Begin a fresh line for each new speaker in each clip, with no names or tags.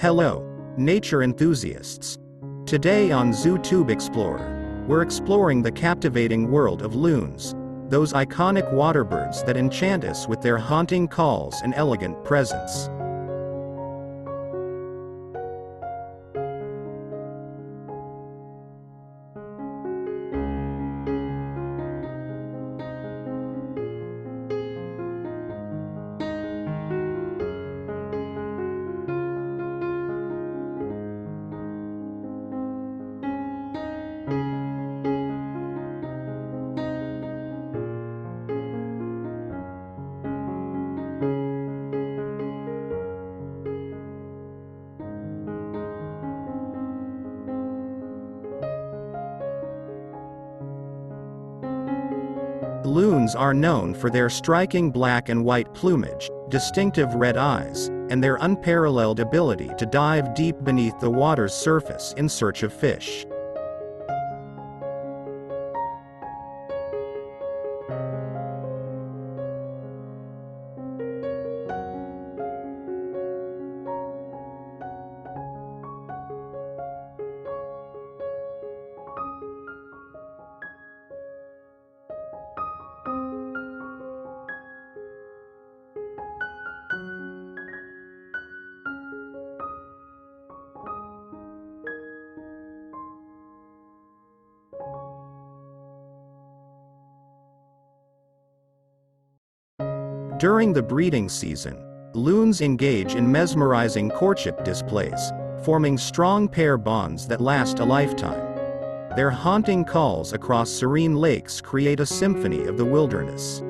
Hello, nature enthusiasts. Today on ZooTube Explorer, we're exploring the captivating world of loons, those iconic waterbirds that enchant us with their haunting calls and elegant presence. Loons are known for their striking black and white plumage, distinctive red eyes, and their unparalleled ability to dive deep beneath the water's surface in search of fish. During the breeding season, loons engage in mesmerizing courtship displays, forming strong pair bonds that last a lifetime. Their haunting calls across serene lakes create a symphony of the wilderness.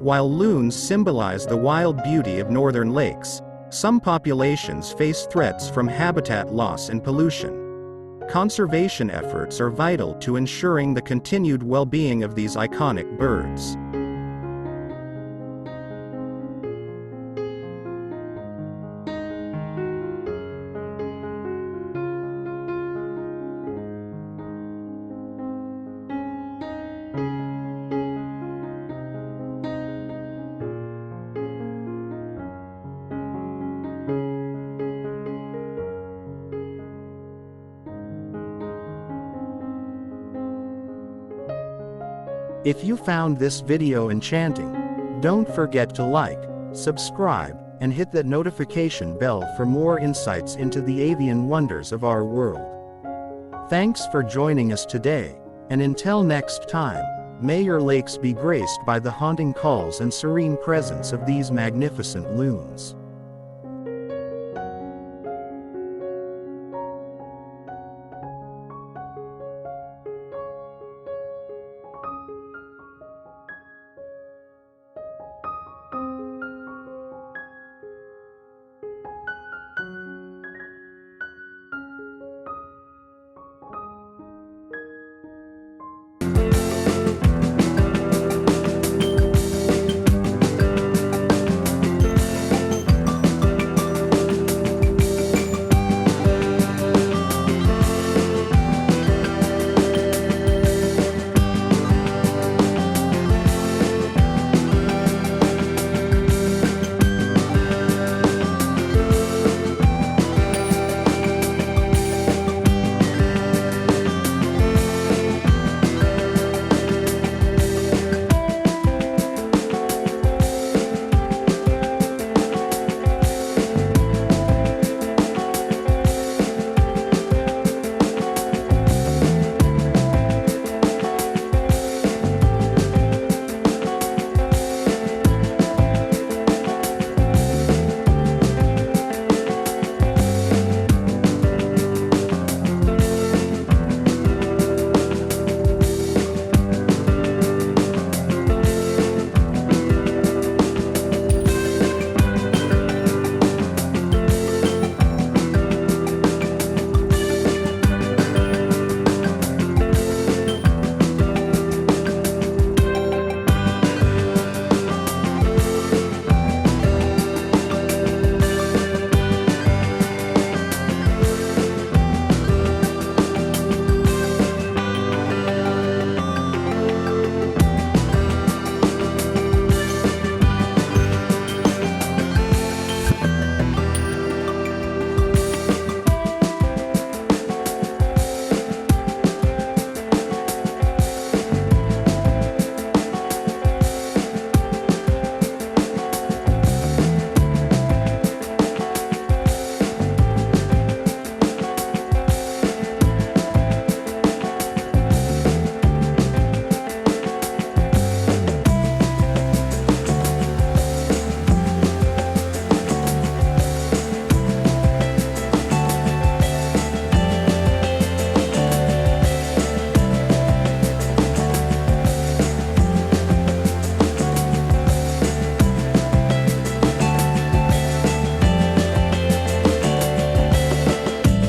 While loons symbolize the wild beauty of northern lakes, some populations face threats from habitat loss and pollution. Conservation efforts are vital to ensuring the continued well-being of these iconic birds.
If you found this video enchanting, don't forget to like, subscribe, and hit that notification bell for more insights into the avian wonders of our world. Thanks for joining us today, and until next time, may your lakes be graced by the haunting calls and serene presence of these magnificent loons.